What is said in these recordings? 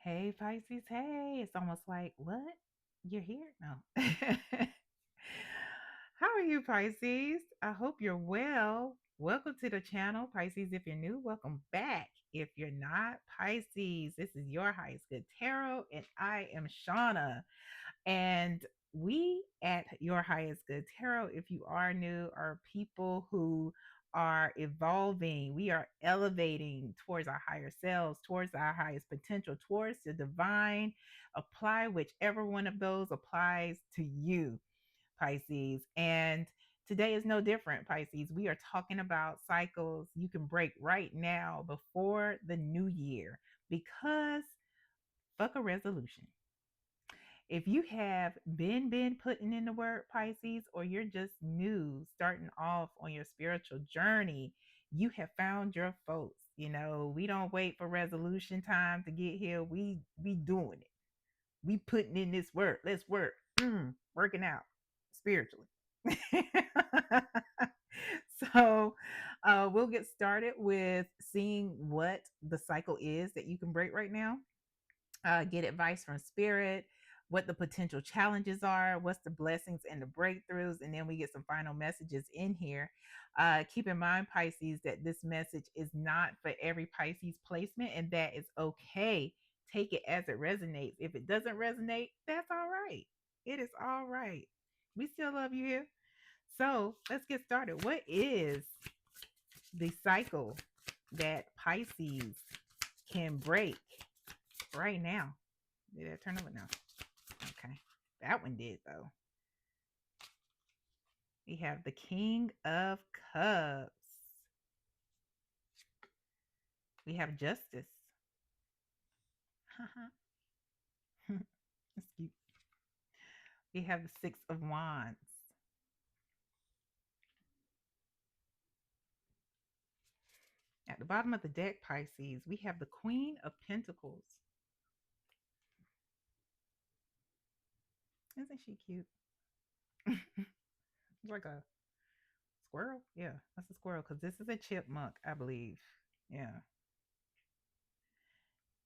Hey, Pisces. Hey, it's almost like, what? You're here? No. How are you, Pisces? I hope you're well. Welcome to the channel, Pisces. If you're new, welcome back. If you're not, Pisces, this is your highest good tarot, and I am Shauna. And we at Your Highest Good Tarot, if you are new, are people who are evolving. We are elevating towards our higher selves, towards our highest potential, towards the divine. Apply whichever one of those applies to you, Pisces. And today is no different, Pisces. We are talking about cycles you can break right now before the new year because fuck a resolution. If you have been putting in the work, Pisces, or you're just new starting off on your spiritual journey, you have found your folks. We don't wait for resolution time to get here. We doing it. We putting in this work. Let's work. Working out spiritually. So we'll get started with seeing what the cycle is that you can break right now. Get advice from spirit, what the potential challenges are, what's the blessings and the breakthroughs, and then we get some final messages in here. Keep in mind, Pisces, that this message is not for every Pisces placement, and that is okay. Take it as it resonates. If it doesn't resonate, that's all right. It is all right. We still love you here. So let's get started. What is the cycle that Pisces can break right now? Did that turn over? No. Okay. That one did, though. We have the King of Cups. We have Justice. That's cute. We have the Six of Wands. At the bottom of the deck, Pisces, we have the Queen of Pentacles. Isn't she cute? Like a squirrel? Yeah, that's a squirrel because this is a chipmunk, I believe. Yeah.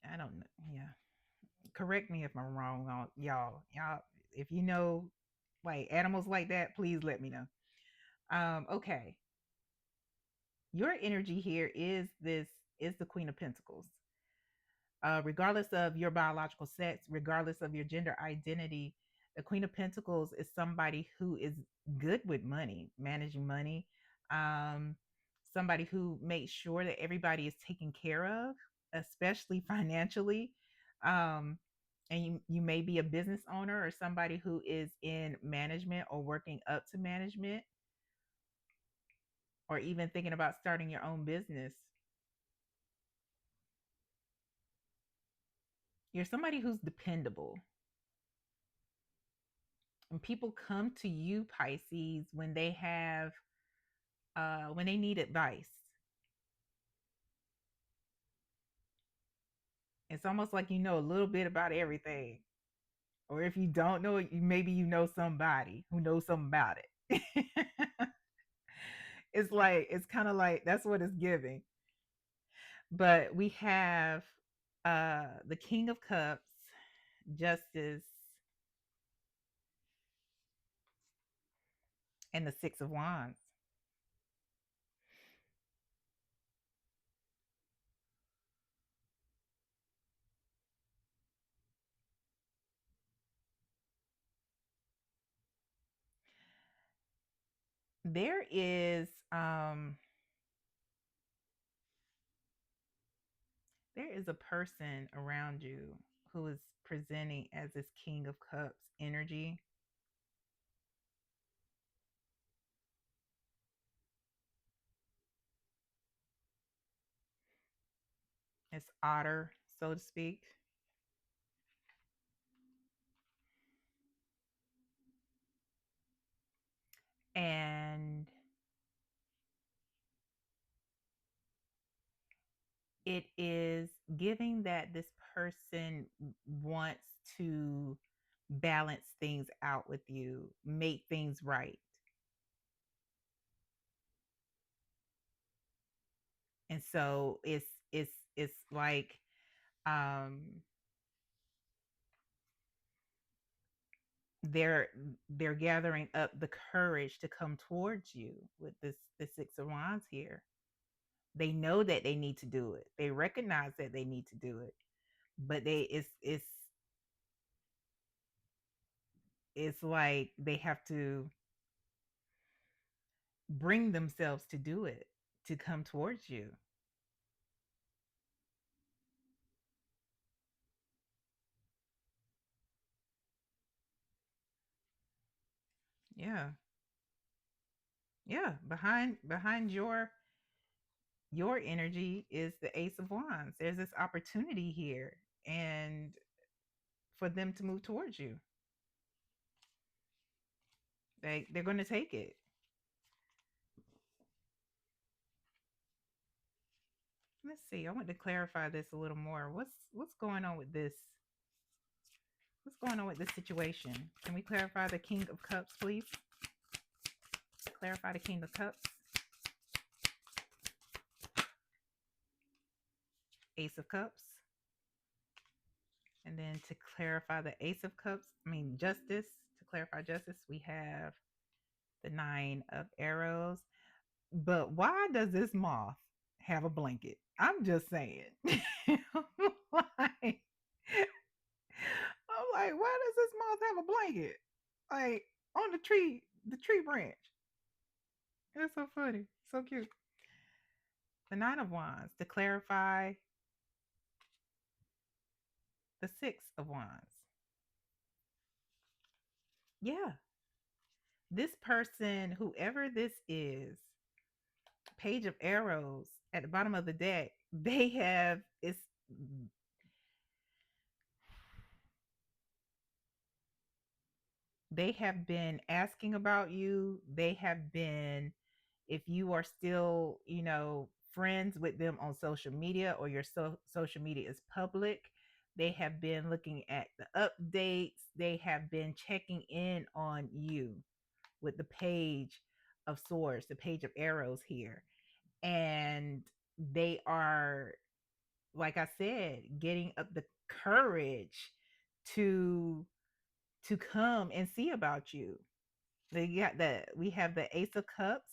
I don't know. Yeah. Correct me if I'm wrong, y'all. Y'all, if you know like animals like that, please let me know. Okay. Your energy here is the Queen of Pentacles. Regardless of your biological sex, regardless of your gender identity, the Queen of Pentacles is somebody who is good with money, managing money. Um, Somebody who makes sure that everybody is taken care of, especially financially. Um, and you may be a business owner or somebody who is in management or working up to management or even thinking about starting your own business. You're somebody who's dependable. And people come to you, Pisces, when they need advice. It's almost like you know a little bit about everything. Or if you don't know it, maybe you know somebody who knows something about it. It's kind of like that's what it's giving. But we have the King of Cups, Justice, and the Six of Wands. There is there is a person around you who is presenting as this King of Cups energy. It's otter, so to speak. And it is giving that this person wants to balance things out with you, make things right. And so it's like um they're they're gathering up the courage to come towards you with this Six of Wands here. They know that they need to do it. They recognize that they need to do it, but it's like they have to bring themselves to do it, to come towards you. Yeah. Yeah, behind your energy is the Ace of Wands. There's this opportunity here, and for them to move towards you, they're going to take it. Let's see. I want to clarify this a little more. What's going on with this? What's going on with this situation? Can we clarify the King of Cups, please? Clarify the King of Cups, Ace of Cups, and then to clarify the Ace of Cups, I mean Justice. To clarify Justice, we have the Nine of Arrows. But why does this moth have a blanket? I'm just saying. like, I'm like, why does this moth have a blanket? Like on the tree branch. It's so funny, so cute. The Nine of Wands to clarify the Six of Wands. Yeah, this person, whoever this is, Page of Arrows at the bottom of the deck, they have it's they have been asking about you. They have been, if you are still, friends with them on social media, or your social media is public, they have been looking at the updates. They have been checking in on you with the Page of Swords, the Page of Arrows here. And they are, like I said, getting up the courage to come and see about you. We have the Ace of Cups.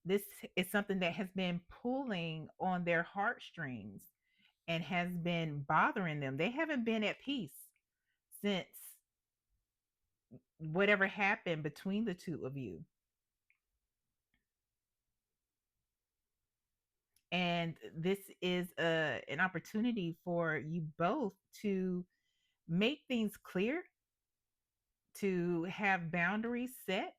This is something that has been pulling on their heartstrings and has been bothering them. They haven't been at peace since whatever happened between the two of you. And this is an opportunity for you both to make things clear, to have boundaries set,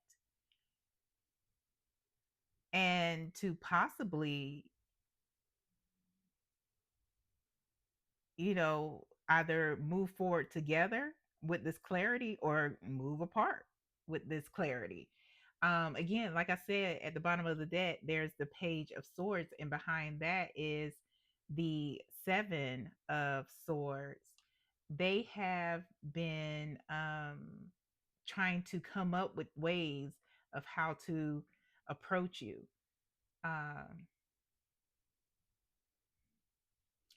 and to possibly, either move forward together with this clarity, or move apart with this clarity. Again, like I said, at the bottom of the deck, there's the Page of Swords, and behind that is the Seven of Swords. They have been trying to come up with ways of how to approach you. Um,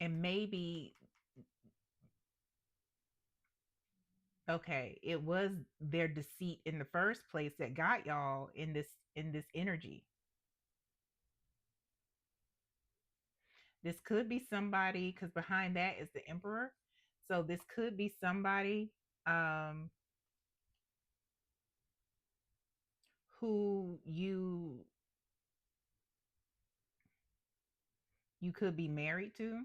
and maybe, okay, it was their deceit in the first place that got y'all in this energy. This could be somebody, because behind that is the Emperor. So this could be somebody um who you could be married to,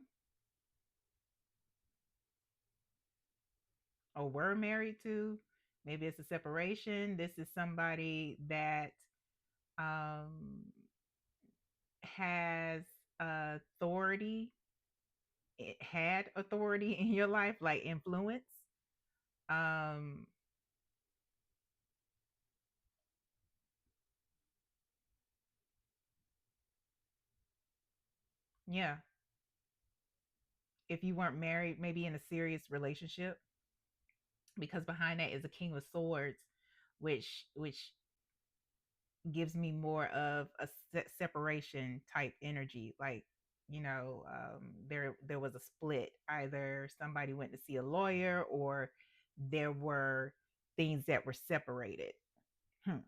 or were married to. Maybe it's a separation. This is somebody that um has authority, it had authority in your life, like influence. um yeah, if you weren't married, maybe in a serious relationship, because behind that is a King of Swords, which gives me more of a separation type energy. Like, there was a split. Either somebody went to see a lawyer, or there were things that were separated. Hmm.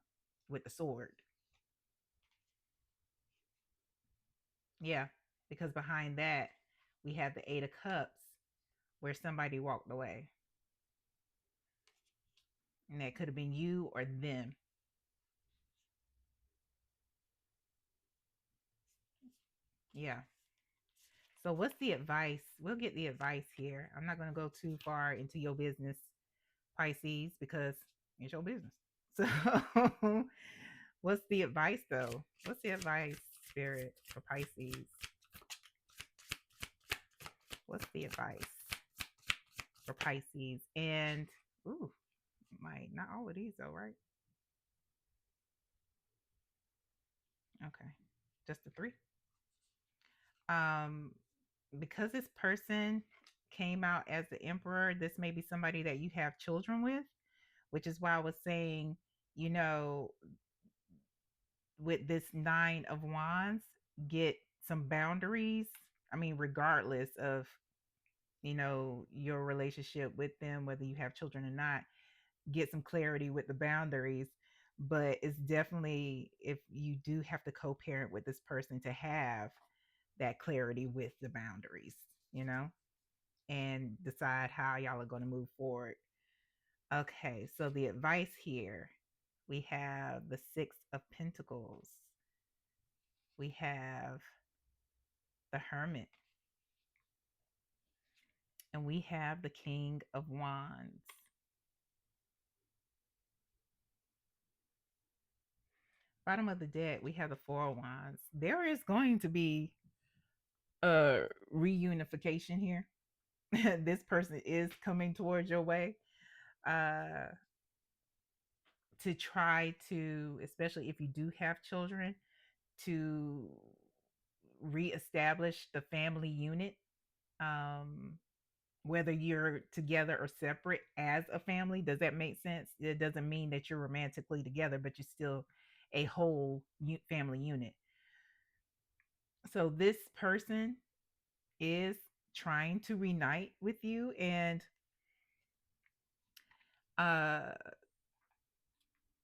With the sword. Yeah, because behind that, we have the Eight of Cups where somebody walked away. And that could have been you or them. Yeah. So, what's the advice? We'll get the advice here. I'm not going to go too far into your business, Pisces, because it's your business. So, what's the advice, though? What's the advice, Spirit, for Pisces? What's the advice for Pisces? And, ooh, might not all of these, though, right? Okay. Just the three. Um, because this person came out as the emperor, this may be somebody that you have children with, which is why I was saying, you know, with this Nine of Wands, get some boundaries. I mean, regardless of, your relationship with them, whether you have children or not, get some clarity with the boundaries. But it's definitely, if you do have to co parent with this person, to have that clarity with the boundaries, you know, and decide how y'all are going to move forward. Okay, so the advice here, we have the Six of Pentacles, we have the Hermit, and we have the King of Wands. Bottom of the deck, we have the Four of Wands. There is going to be a reunification here. This person is coming towards your way. Uh, to try to, especially if you do have children, to reestablish the family unit. Um, whether you're together or separate as a family, does that make sense? It doesn't mean that you're romantically together, but you're still a whole family unit. So this person is trying to reunite with you, and uh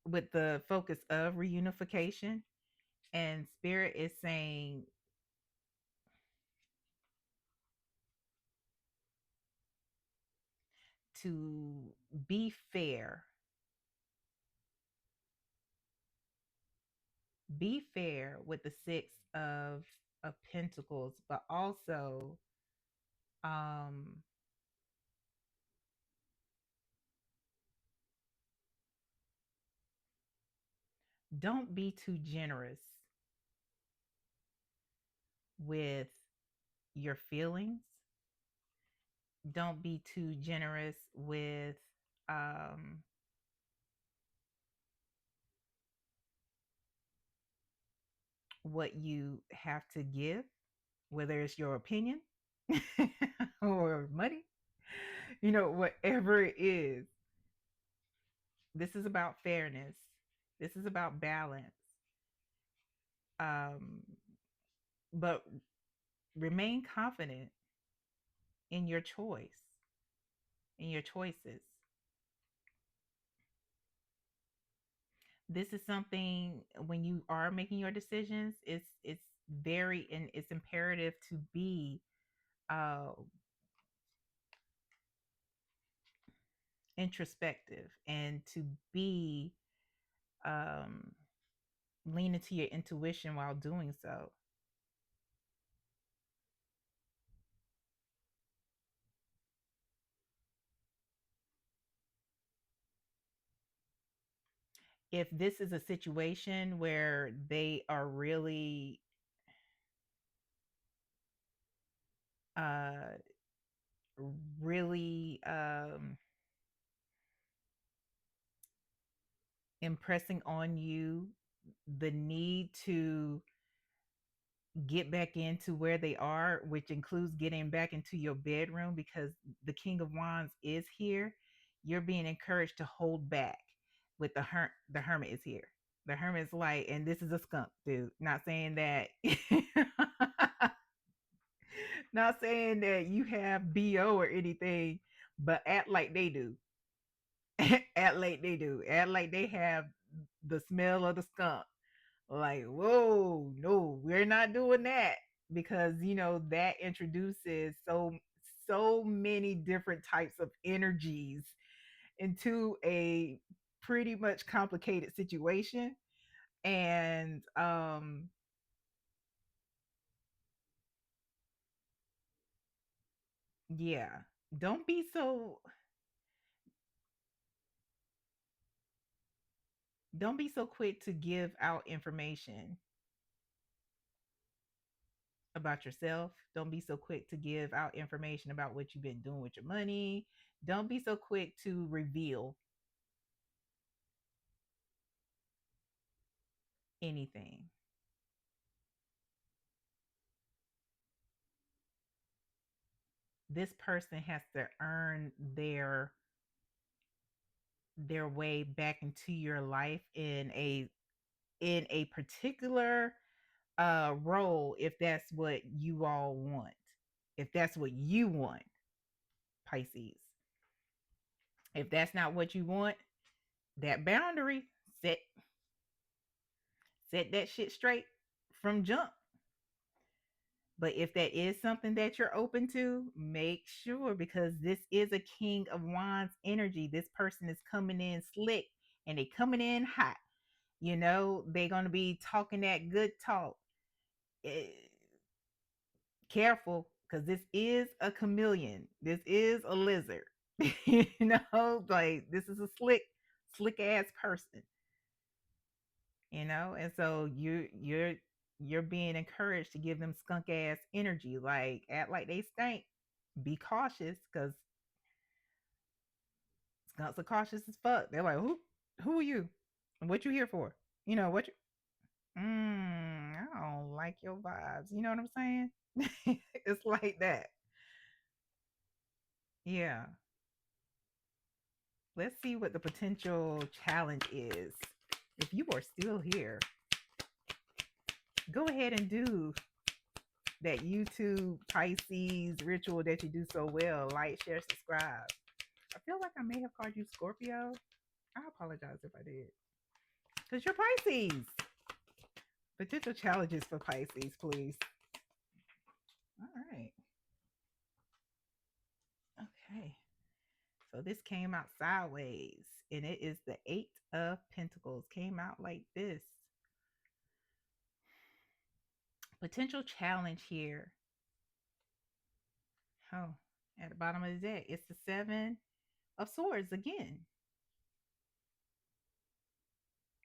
with the focus of reunification, and spirit is saying to be fair. Be fair with the Six of Pentacles, but also um don't be too generous with your feelings. Don't be too generous with um what you have to give, whether it's your opinion or money, whatever it is. This is about fairness. This is about balance. Um, but remain confident in your choice, in your choices. This is something, when you are making your decisions, it's very, and it's imperative to be uh introspective, and to be um lean into your intuition while doing so. If this is a situation where they are uh really impressing on you the need to get back into where they are, which includes getting back into your bedroom, because the King of Wands is here, you're being encouraged to hold back. With the Hermit is here. The Hermit's like, and this is a skunk, dude. Not saying that, not saying that you have BO or anything, but act like they do. Act like they do. Act like they have the smell of the skunk. Like, whoa, no, we're not doing that, because that introduces so many different types of energies into a pretty much complicated situation. And yeah, don't be so don't be so quick to give out information about yourself. Don't be so quick to give out information about what you've been doing with your money. Don't be so quick to reveal anything. This person has to earn their way back into your life in a particular role, if that's what you all want. If that's what you want, Pisces. If that's not what you want, that boundary, set set that shit straight from jump. But if that is something that you're open to, make sure, because this is a King of Wands energy. This person is coming in slick and they coming in hot. They're going to be talking that good talk. Eh, Careful, because this is a chameleon. This is a lizard. Like, this is a slick ass person. And so you're being encouraged to give them skunk ass energy, like act like they stink. Be cautious, because skunks are cautious as fuck. They're like, who are you, and what you here for? What you I don't like your vibes, you know what I'm saying? It's like that. Yeah, let's see what the potential challenge is. If you are still here, go ahead and do that YouTube Pisces ritual that you do so well. Like, share, subscribe. I feel like I may have called you Scorpio. I apologize if I did. Because you're Pisces. Potential challenges for Pisces, please. All right. Okay. So this came out sideways, and it is the Eight of Pentacles. Came out like this. Potential challenge here. Oh, at the bottom of the deck, it's the Seven of Swords again.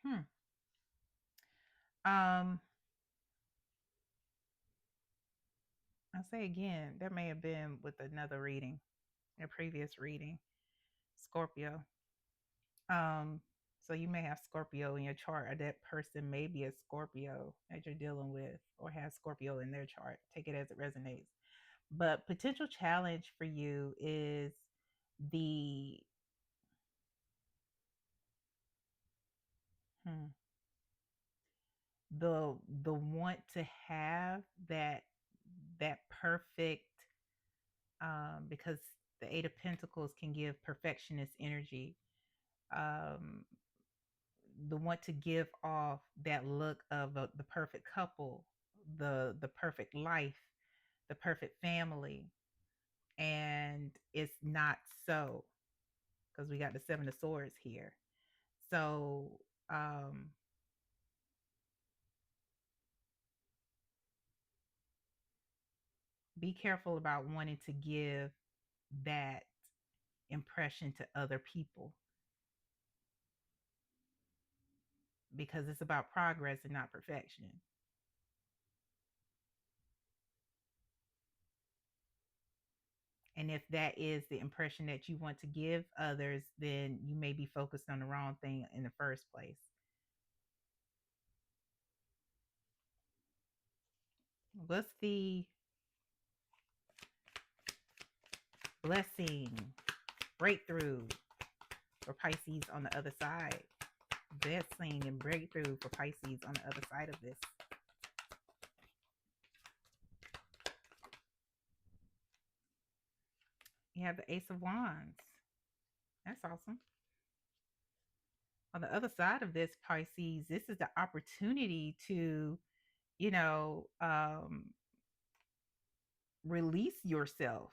Hmm. Um, I'll say again, that may have been with another reading, a previous reading, Scorpio. Um, so you may have Scorpio in your chart, or that person may be a Scorpio that you're dealing with, or has Scorpio in their chart. Take it as it resonates. But potential challenge for you is the hmm, the want to have that perfect, because the Eight of Pentacles can give perfectionist energy. Um, the want to give off that look of the perfect couple, the perfect life, the perfect family, and it's not so, because we got the Seven of Swords here. So um, be careful about wanting to give that impression to other people, because it's about progress and not perfection. And if that is the impression that you want to give others, then you may be focused on the wrong thing in the first place. What's the blessing, breakthrough for Pisces on the other side? Blessing and breakthrough for Pisces on the other side of this. You have the Ace of Wands. That's awesome. On the other side of this, Pisces, this is the opportunity to, you know, release yourself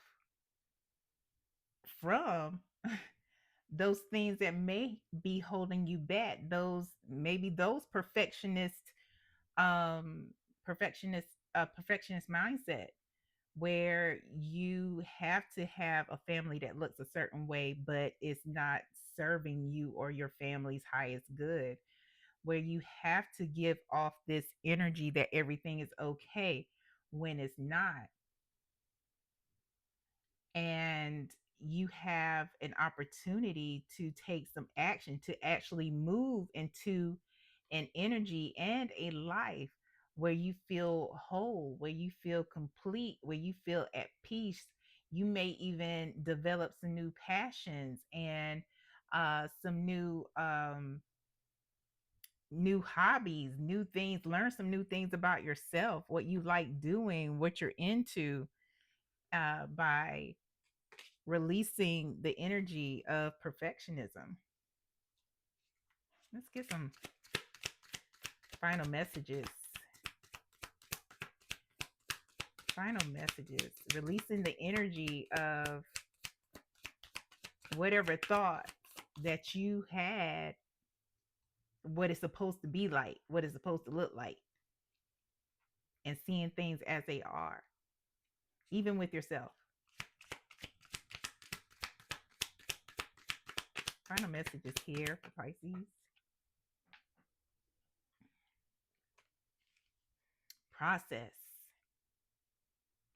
from those things that may be holding you back. Those maybe those um, perfectionist, perfectionist mindset where you have to have a family that looks a certain way, but it's not serving you or your family's highest good, where you have to give off this energy that everything is okay when it's not. And you have an opportunity to take some action to actually move into an energy and a life where you feel whole, where you feel complete, where you feel at peace. You may even develop some new passions and some new hobbies, new things, learn some new things about yourself, what you like doing, what you're into, by releasing the energy of perfectionism. Let's get some final messages. Final messages. Releasing the energy of whatever thought that you had, what it's supposed to be like, what it's supposed to look like, and seeing things as they are, even with yourself. Final messages here for Pisces. Process.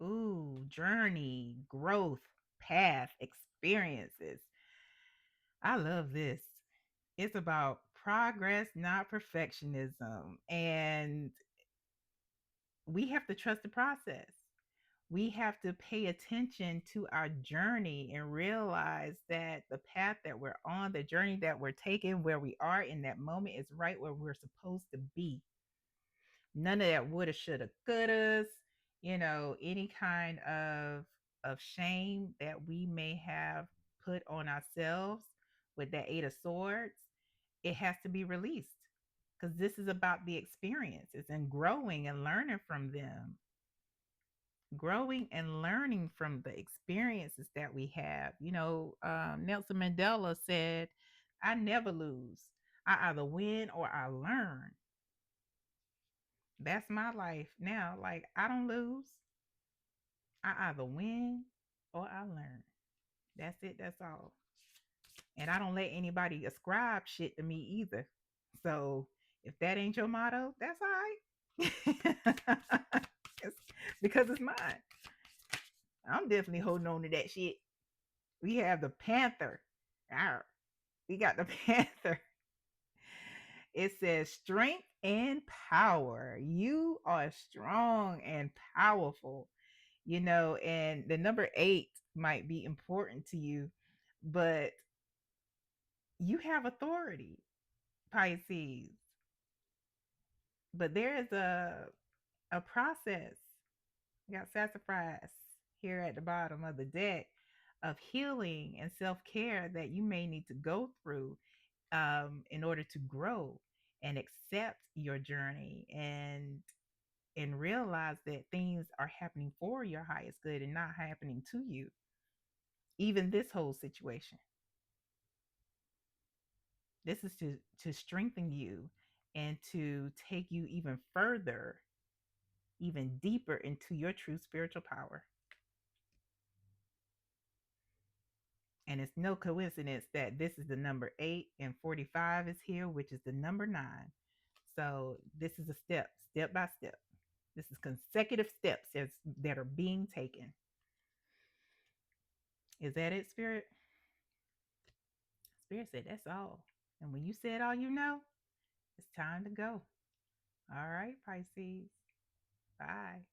Ooh, journey, growth, path, experiences. I love this. It's about progress, not perfectionism. And we have to trust the process. We have to pay attention to our journey and realize that the path that we're on, the journey that we're taking, where we are in that moment is right where we're supposed to be. None of that woulda, shoulda, couldas, any kind of shame that we may have put on ourselves with that Eight of Swords, it has to be released because this is about the experiences and growing and learning from them. Growing and learning from the experiences that we have. Nelson Mandela said, I never lose. I either win or I learn. That's my life now. Like, I don't lose. I either win or I learn. That's it. That's all. And I don't let anybody ascribe shit to me either. So if that ain't your motto, that's all right. It's because it's mine. I'm definitely holding on to that shit. We have the Panther. Arr, we got the Panther. It says strength and power. You are strong and powerful, and the number 8 might be important to you, but you have authority, Pisces. But there is a process. We got sassafras here at the bottom of the deck of healing and self-care that you may need to go through in order to grow and accept your journey and realize that things are happening for your highest good and not happening to you. Even this whole situation, this is to strengthen you and to take you even further, even deeper into your true spiritual power. And it's no coincidence that this is the number 8 and 45 is here, which is the number 9. So this is a step by step. This is consecutive steps that are being taken. Is that it, Spirit? Spirit said, that's all. And when you said all you know, it's time to go. All right, Pisces. Bye.